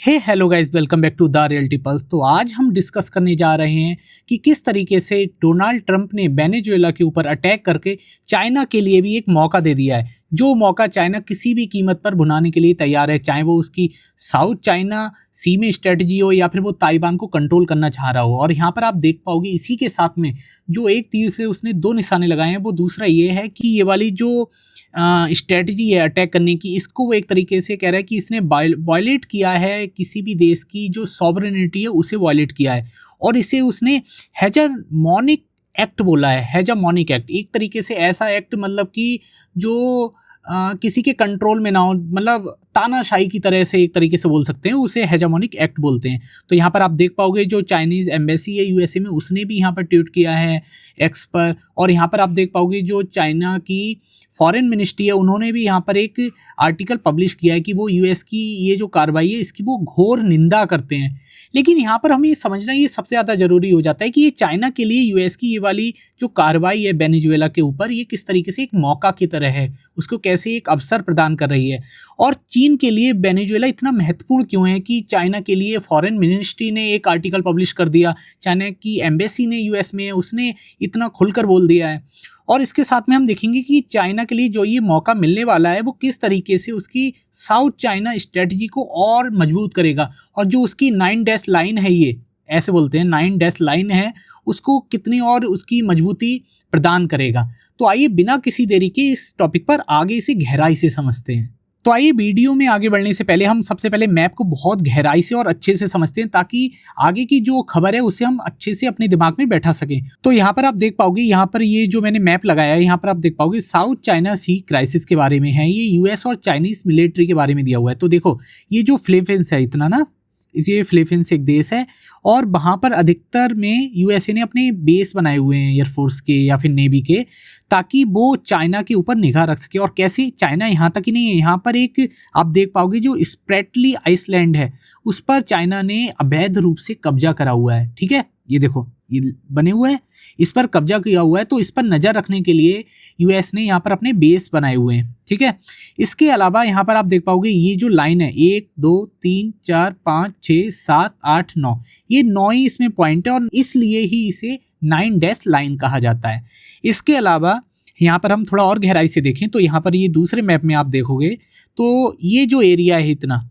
Hey hello guys, welcome back to the reality pulse. तो आज हम डिस्कस करने जा रहे हैं कि किस तरीके से डोनाल्ड ट्रंप ने वेनेजुएला के ऊपर अटैक करके चाइना के लिए भी एक मौका दे दिया है, जो मौका चाइना किसी भी कीमत पर भुनाने के लिए तैयार है, चाहे वो उसकी साउथ चाइना सी में स्ट्रेटजी हो या फिर वो ताइवान को कंट्रोल करना चाह रहा हो। और यहाँ पर आप देख पाओगे इसी के साथ में जो एक तीर से उसने दो निशाने लगाए हैं, वो दूसरा ये है कि ये वाली जो स्ट्रेटजी है अटैक करने की, इसको वो एक तरीके से कह रहा है कि इसने वायलेट किया है, किसी भी देश की जो सॉवरेनिटी है उसे वायलेट किया है। और इसे उसने हेजमोनिक एक्ट बोला है। हेजमोनिक एक्ट एक तरीके से ऐसा एक्ट, मतलब कि जो किसी के कंट्रोल में ना हो, मतलब तानाशाही की तरह से एक तरीके से बोल सकते हैं, उसे हेजमोनिक एक्ट बोलते हैं। तो यहाँ पर आप देख पाओगे जो चाइनीज़ एम्बेसी है यूएसए में, उसने भी यहाँ पर ट्वीट किया है एक्स पर। और यहाँ पर आप देख पाओगे जो चाइना की फॉरेन मिनिस्ट्री है, उन्होंने भी यहाँ पर एक आर्टिकल पब्लिश किया है कि वो यूएस की ये जो कार्रवाई है इसकी वो घोर निंदा करते हैं। लेकिन यहाँ पर हमें समझना ये सबसे ज़्यादा ज़रूरी हो जाता है कि ये चाइना के लिए यूएस की ये वाली जो कार्रवाई है वेनेजुएला के ऊपर, ये किस तरीके से एक मौका की तरह है, उसको कैसे एक अवसर प्रदान कर रही है। और चीन के लिए वेनेजुएला इतना महत्वपूर्ण क्यों है कि चाइना के लिए फॉरेन मिनिस्ट्री ने एक आर्टिकल पब्लिश कर दिया, चाइना की एम्बेसी ने यूएस में उसने इतना खुलकर बोल दिया है। और इसके साथ में हम देखेंगे कि चाइना के लिए जो ये मौका मिलने वाला है वो किस तरीके से उसकी साउथ चाइना स्ट्रेटजी को और मजबूत करेगा, और जो उसकी 9 डैश लाइन है, ये ऐसे बोलते हैं 9 डैश लाइन है, उसको कितनी और उसकी मजबूती प्रदान करेगा। तो आइए बिना किसी देरी के इस टॉपिक पर आगे इसे गहराई से समझते हैं। तो आइए वीडियो में आगे बढ़ने से पहले हम सबसे पहले मैप को बहुत गहराई से और अच्छे से समझते हैं, ताकि आगे की जो खबर है उसे हम अच्छे से अपने दिमाग में बैठा सकें। तो यहाँ पर आप देख पाओगे, यहाँ पर ये जो मैंने मैप लगाया है, यहाँ पर आप देख पाओगे साउथ चाइना सी क्राइसिस के बारे में है, ये यूएस और चाइनीज मिलिट्री के बारे में दिया हुआ है। तो देखो ये जो फिलीपींस है, इतना ना, इसे फिलीपींस एक देश है, और वहाँ पर अधिकतर में यूएसए ने अपने बेस बनाए हुए हैं एयरफोर्स के या फिर नेवी के, ताकि वो चाइना के ऊपर निगाह रख सके। और कैसे, चाइना यहाँ तक ही नहीं है, यहाँ पर एक आप देख पाओगे जो स्प्रेटली आइसलैंड है, उस पर चाइना ने अवैध रूप से कब्जा करा हुआ है। ठीक है, ये देखो ये बने हुए हैं, इस पर कब्जा किया हुआ है। तो इस पर नज़र रखने के लिए यूएस ने यहाँ पर अपने बेस बनाए हुए हैं। ठीक है, इसके अलावा यहाँ पर आप देख पाओगे ये जो लाइन है 1 2 3 4 5 6 7 8 9, ये 9 ही इसमें पॉइंट है, और इसलिए ही इसे 9 डैश लाइन कहा जाता है। इसके अलावा यहाँ पर हम थोड़ा और गहराई से देखें तो यहाँ पर ये दूसरे मैप में आप देखोगे तो ये जो एरिया है इतना,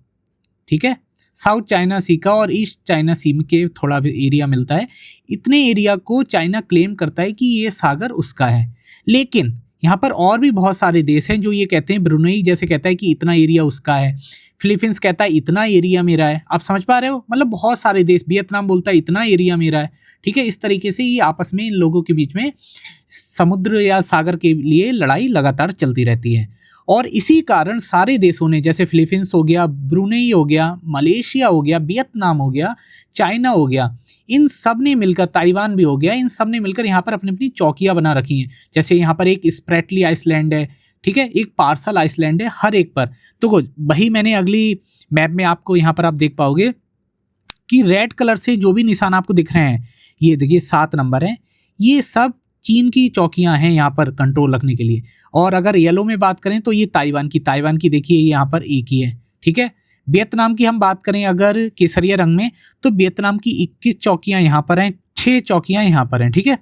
ठीक है, साउथ चाइना सी का और ईस्ट चाइना सी के थोड़ा भी एरिया मिलता है, इतने एरिया को चाइना क्लेम करता है कि ये सागर उसका है। लेकिन यहाँ पर और भी बहुत सारे देश हैं जो ये कहते हैं, ब्रुनेई जैसे कहता है कि इतना एरिया उसका है, फिलीपींस कहता है इतना एरिया मेरा है। आप समझ पा रहे हो, मतलब बहुत सारे देश, वियतनाम बोलता है इतना एरिया मेरा है। ठीक है, इस तरीके से ये आपस में इन लोगों के बीच में समुद्र या सागर के लिए लड़ाई लगातार चलती रहती है। और इसी कारण सारे देशों ने, जैसे फिलीपींस हो गया, ब्रुनेई हो गया, मलेशिया हो गया, वियतनाम हो गया, चाइना हो गया, इन सब ने मिलकर, ताइवान भी हो गया, इन सब ने मिलकर यहाँ पर अपनी अपनी चौकियाँ बना रखी हैं। जैसे यहाँ पर एक स्प्रेटली आइसलैंड है, ठीक है, एक पार्सल आइसलैंड है, हर एक पर। तो वही मैंने अगली मैप में आपको यहाँ पर आप देख पाओगे कि रेड कलर से जो भी निशान आपको दिख रहे हैं, ये देखिए 7 नंबर है, ये सब चीन की चौकियां हैं यहाँ पर कंट्रोल रखने के लिए। और अगर येलो में बात करें तो ये ताइवान की देखिए यहाँ पर एक ही है। ठीक है, वियतनाम की हम बात करें अगर केसरिया रंग में, तो वियतनाम की 21 चौकियां यहाँ पर हैं, 6 चौकियां यहाँ पर हैं। ठीक है,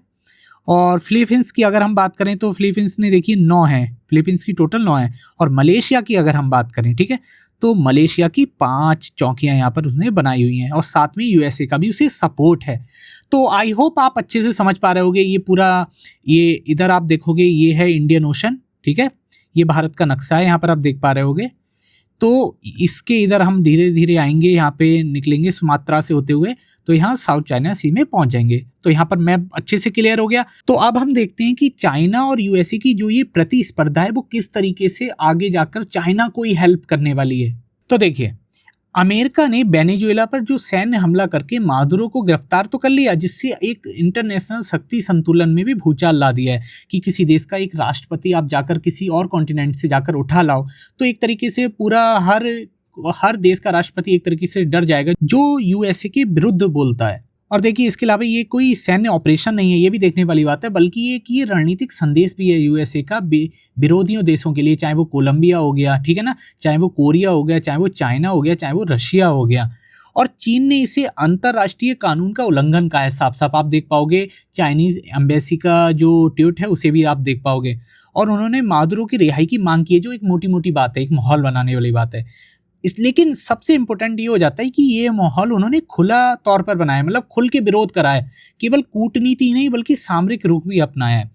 और फिलीपींस की अगर हम बात करें तो फिलीपींस ने देखिए 9 है, फिलीपींस की टोटल 9 है। और मलेशिया की अगर हम बात करें, ठीक है, तो मलेशिया की 5 चौकियां यहाँ पर उसने बनाई हुई हैं, और साथ में यूएसए का भी उसे सपोर्ट है। तो आई होप आप अच्छे से समझ पा रहे होगे। ये पूरा, ये इधर आप देखोगे ये है इंडियन ओशन, ठीक है, ये भारत का नक्शा है, यहाँ पर आप देख पा रहे होगे। तो इसके इधर हम धीरे धीरे आएंगे, यहाँ पे निकलेंगे सुमात्रा से होते हुए, तो यहाँ साउथ चाइना सी में पहुंच जाएंगे। तो यहाँ पर मैप अच्छे से क्लियर हो गया। तो अब हम देखते हैं कि चाइना और यूएसए की जो ये प्रतिस्पर्धा है वो किस तरीके से आगे जाकर चाइना को ही हेल्प करने वाली है। तो देखिए, अमेरिका ने वेनेजुएला पर जो सैन्य हमला करके मादुरो को गिरफ्तार तो कर लिया, जिससे एक इंटरनेशनल शक्ति संतुलन में भी भूचाल ला दिया है कि किसी देश का एक राष्ट्रपति आप जाकर किसी और कॉन्टिनेंट से जाकर उठा लाओ, तो एक तरीके से पूरा हर देश का राष्ट्रपति एक तरीके से डर जाएगा जो यूएसए के विरुद्ध बोलता है। और देखिए इसके अलावा ये कोई सैन्य ऑपरेशन नहीं है, ये भी देखने वाली बात है, बल्कि ये रणनीतिक संदेश भी है यूएसए का विरोधियों देशों के लिए, चाहे वो कोलंबिया हो गया, ठीक है ना, चाहे वो कोरिया हो गया, चाहे वो चाइना हो गया, चाहे वो रशिया हो गया। और चीन ने इसे अंतर्राष्ट्रीय कानून का उल्लंघन कहा है, साफ साफ आप देख पाओगे। चाइनीज एम्बेसी का जो ट्वीट है उसे भी आप देख पाओगे। और उन्होंने मादुरो की रिहाई की मांग की है, जो एक मोटी मोटी बात है, एक माहौल बनाने वाली बात है। लेकिन सबसे इंपॉर्टेंट ये हो जाता है कि ये माहौल उन्होंने खुला तौर पर बनाया, मतलब खुल के विरोध करा है, केवल कूटनीति नहीं बल्कि सामरिक रुख भी अपनाया है।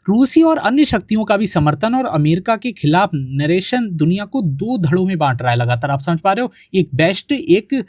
रूसी और अन्य शक्तियों का भी समर्थन और अमेरिका के खिलाफ नरेशन दुनिया को दो धड़ों में बांट रहा है लगातार, आप समझ पा रहे हो, एक वेस्ट एक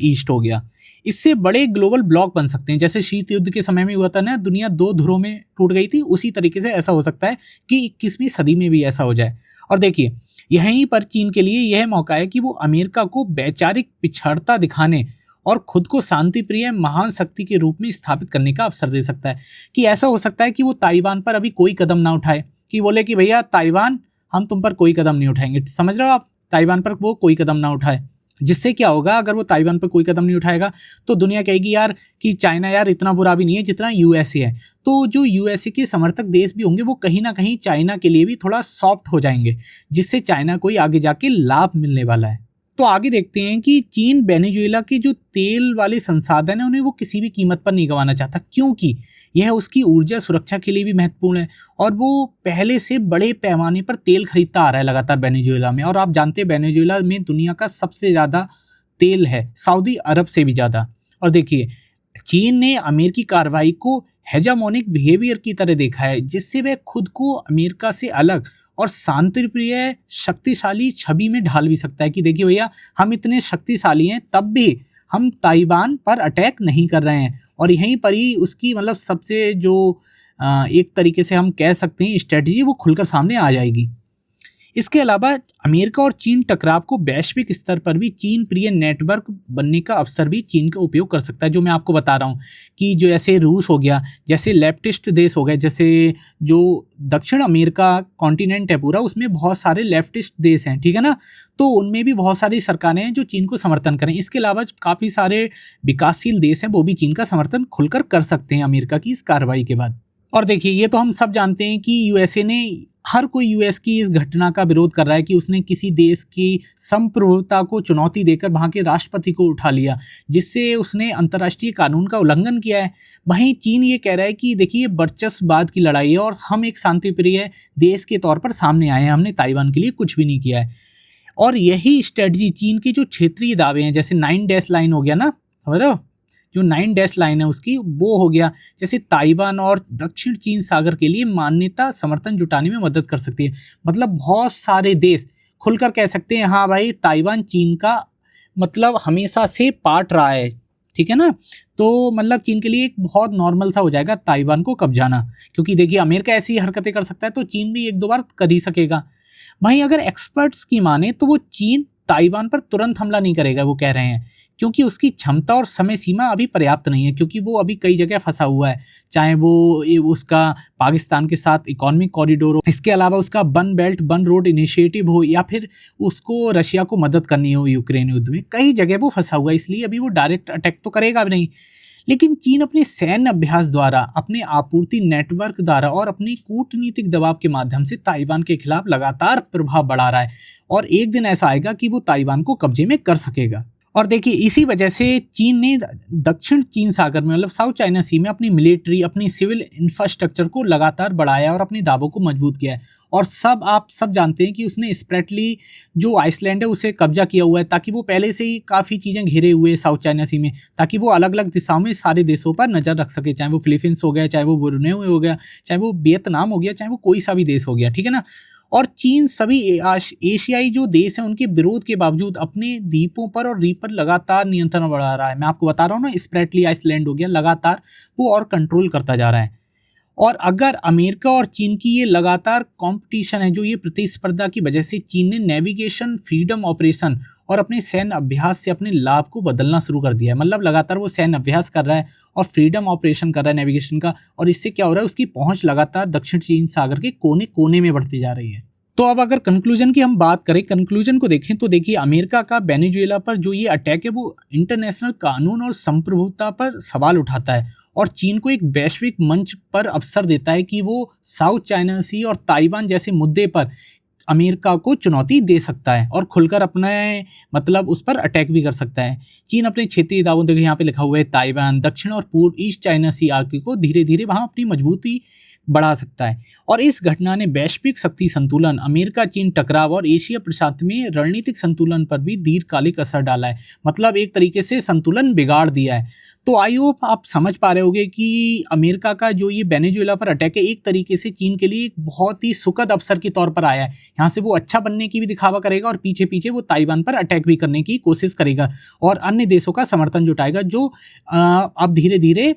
ईस्ट हो गया। इससे बड़े ग्लोबल ब्लॉक बन सकते हैं, जैसे शीत युद्ध के समय में हुआ था ना, दुनिया दो ध्रुवों में टूट गई थी, उसी तरीके से ऐसा हो सकता है कि 21वीं सदी में भी ऐसा हो जाए। और देखिए यहीं पर चीन के लिए यह मौका है कि वो अमेरिका को वैचारिक पिछड़ता दिखाने और खुद को शांति प्रिय महान शक्ति के रूप में स्थापित करने का अवसर दे सकता है। कि ऐसा हो सकता है कि वो ताइवान पर अभी कोई कदम ना उठाए, कि बोले कि भैया ताइवान हम तुम पर कोई कदम नहीं उठाएंगे, समझ रहे हो आप, ताइवान पर वो कोई कदम ना उठाए। जिससे क्या होगा, अगर वो ताइवान पर कोई कदम नहीं उठाएगा तो दुनिया कहेगी यार कि चाइना यार इतना बुरा भी नहीं है जितना यूएसए है। तो जो यूएसए के समर्थक देश भी होंगे वो कहीं ना कहीं चाइना के लिए भी थोड़ा सॉफ्ट हो जाएंगे, जिससे चाइना को आगे जाके लाभ मिलने वाला है। तो आगे देखते हैं कि चीन वेनेजुएला के जो तेल वाले संसाधन है उन्हें वो किसी भी कीमत पर नहीं गंवाना चाहता, क्योंकि यह उसकी ऊर्जा सुरक्षा के लिए भी महत्वपूर्ण है। और वो पहले से बड़े पैमाने पर तेल खरीदता आ रहा है लगातार वेनेजुएला में। और आप जानते हैं वेनेजुएला में दुनिया का सबसे ज़्यादा तेल है, सऊदी अरब से भी ज़्यादा। और देखिए चीन ने अमेरिकी कार्रवाई को हेजामोनिक बिहेवियर की तरह देखा है, जिससे वह खुद को अमेरिका से अलग और शांतिप्रिय शक्तिशाली छवि में ढाल भी सकता है। कि देखिए भैया हम इतने शक्तिशाली हैं तब भी हम ताइवान पर अटैक नहीं कर रहे हैं। और यहीं पर ही उसकी मतलब सबसे जो एक तरीके से हम कह सकते हैं स्ट्रेटजी वो खुलकर सामने आ जाएगी। इसके अलावा अमेरिका और चीन टकराव को वैश्विक स्तर पर भी चीन प्रिय नेटवर्क बनने का अवसर भी चीन का उपयोग कर सकता है। जो मैं आपको बता रहा हूँ कि जो ऐसे रूस हो गया, जैसे लेफ्टिस्ट देश हो गए, जैसे जो दक्षिण अमेरिका कॉन्टिनेंट है पूरा, उसमें बहुत सारे लेफ्टिस्ट देश हैं, ठीक है ना, तो उनमें भी बहुत सारी सरकारें हैं जो चीन को समर्थन करें। इसके अलावा काफ़ी सारे विकासशील देश हैं वो भी चीन का समर्थन खुलकर कर सकते हैं अमेरिका की इस कार्रवाई के बाद। और देखिए ये तो हम सब जानते हैं कि यूएसए ने, हर कोई यूएस की इस घटना का विरोध कर रहा है कि उसने किसी देश की संप्रभुता को चुनौती देकर वहां के राष्ट्रपति को उठा लिया, जिससे उसने अंतर्राष्ट्रीय कानून का उल्लंघन किया है। वहीं चीन ये कह रहा है कि देखिए वर्चस्ववाद की लड़ाई है और हम एक शांतिप्रिय देश के तौर पर सामने आए हैं, हमने ताइवान के लिए कुछ भी नहीं किया है। और यही स्ट्रेटजी चीन के जो क्षेत्रीय दावे हैं, जैसे 9 डैश लाइन हो गया ना, समझ रहे हो, जो 9 डैश लाइन है उसकी वो हो गया, जैसे ताइवान और दक्षिण चीन सागर के लिए मान्यता समर्थन जुटाने में मदद कर सकती है। मतलब बहुत सारे देश खुलकर कह सकते हैं हाँ भाई ताइवान चीन का मतलब हमेशा से पार्ट रहा है, ठीक है ना। तो मतलब चीन के लिए एक बहुत नॉर्मल सा हो जाएगा ताइवान को कब्जाना, क्योंकि देखिए अमेरिका ऐसी हरकतें कर सकता है तो चीन भी 1-2 बार कर ही सकेगा। वहीं अगर एक्सपर्ट्स की माने तो वो चीन ताइवान पर तुरंत हमला नहीं करेगा, वो कह रहे हैं, क्योंकि उसकी क्षमता और समय सीमा अभी पर्याप्त नहीं है, क्योंकि वो अभी कई जगह फंसा हुआ है, चाहे वो उसका पाकिस्तान के साथ इकोनॉमिक कॉरिडोर हो, इसके अलावा उसका one belt one road initiative हो, या फिर उसको रशिया को मदद करनी हो यूक्रेन युद्ध में, कई जगह वो फंसा हुआ है, इसलिए अभी वो डायरेक्ट अटैक तो करेगा भी नहीं। लेकिन चीन अपने सैन्य अभ्यास द्वारा, अपने आपूर्ति नेटवर्क द्वारा और अपने कूटनीतिक दबाव के माध्यम से ताइवान के खिलाफ लगातार प्रभाव बढ़ा रहा है, और एक दिन ऐसा आएगा कि वो ताइवान को कब्जे में कर सकेगा। और देखिए इसी वजह से चीन ने दक्षिण चीन सागर में मतलब साउथ चाइना सी में अपनी मिलिट्री, अपनी सिविल इंफ्रास्ट्रक्चर को लगातार बढ़ाया और अपने दावों को मजबूत किया है। और आप सब जानते हैं कि उसने स्प्रेटली जो आइसलैंड है उसे कब्जा किया हुआ है, ताकि वो पहले से ही काफ़ी चीज़ें घिरे हुए साउथ चाइना सी में, ताकि वो अलग अलग दिशाओं में सारे देशों पर नज़र रख सके, चाहे वो फिलीपींस हो गया, चाहे वो ब्रुनेई हो गया, चाहे वो वियतनाम हो गया, चाहे वो कोई सा भी देश हो गया, ठीक है ना। और चीन सभी एशियाई जो देश हैं उनके विरोध के बावजूद अपने द्वीपों पर और रीप पर लगातार नियंत्रण बढ़ा रहा है। मैं आपको बता रहा हूँ ना, स्प्रेटली आइसलैंड हो गया, लगातार वो और कंट्रोल करता जा रहा है। और अगर अमेरिका और चीन की ये लगातार कंपटीशन है, जो ये प्रतिस्पर्धा की वजह से चीन ने नेविगेशन फ्रीडम ऑपरेशन और अपने सैन्य अभ्यास से अपने लाभ को बदलना शुरू कर दिया है। मतलब लगातार वो सैन्य अभ्यास कर रहा है और फ्रीडम ऑपरेशन कर रहा है नेविगेशन का, और इससे क्या हो रहा है, उसकी पहुंच लगातार दक्षिण चीन सागर के कोने कोने में बढ़ती जा रही है। तो अब अगर कंक्लूजन की हम बात करें, कंक्लूजन को देखें तो देखिए, अमेरिका का वेनेजुएला पर जो ये अटैक है वो इंटरनेशनल कानून और संप्रभुता पर सवाल उठाता है और चीन को एक वैश्विक मंच पर अवसर देता है कि वो साउथ चाइना सी और ताइवान जैसे मुद्दे पर अमेरिका को चुनौती दे सकता है और खुलकर अपने मतलब उस पर अटैक भी कर सकता है। चीन अपने क्षेत्रीय दावों, देखिए यहाँ पे लिखा हुआ है ताइवान, दक्षिण और पूर्व ईस्ट चाइना सी आर्क को धीरे धीरे वहाँ अपनी मजबूती बढ़ा सकता है। और इस घटना ने वैश्विक शक्ति संतुलन, अमेरिका चीन टकराव और एशिया प्रशांत में रणनीतिक संतुलन पर भी दीर्घकालिक असर डाला है। मतलब एक तरीके से संतुलन बिगाड़ दिया है। तो आई होप आप समझ पा रहे होंगे कि अमेरिका का जो ये वेनेजुएला पर अटैक है, एक तरीके से चीन के लिए एक बहुत ही सुखद अवसर के तौर पर आया है। यहाँ से वो अच्छा बनने की भी दिखावा करेगा और पीछे पीछे वो ताइवान पर अटैक भी करने की कोशिश करेगा और अन्य देशों का समर्थन जुटाएगा जो अब धीरे धीरे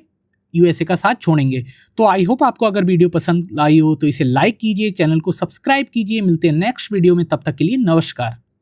यूएसए का साथ छोड़ेंगे। तो आई होप आपको अगर वीडियो पसंद आई हो तो इसे लाइक कीजिए, चैनल को सब्सक्राइब कीजिए। मिलते हैं नेक्स्ट वीडियो में, तब तक के लिए नमस्कार।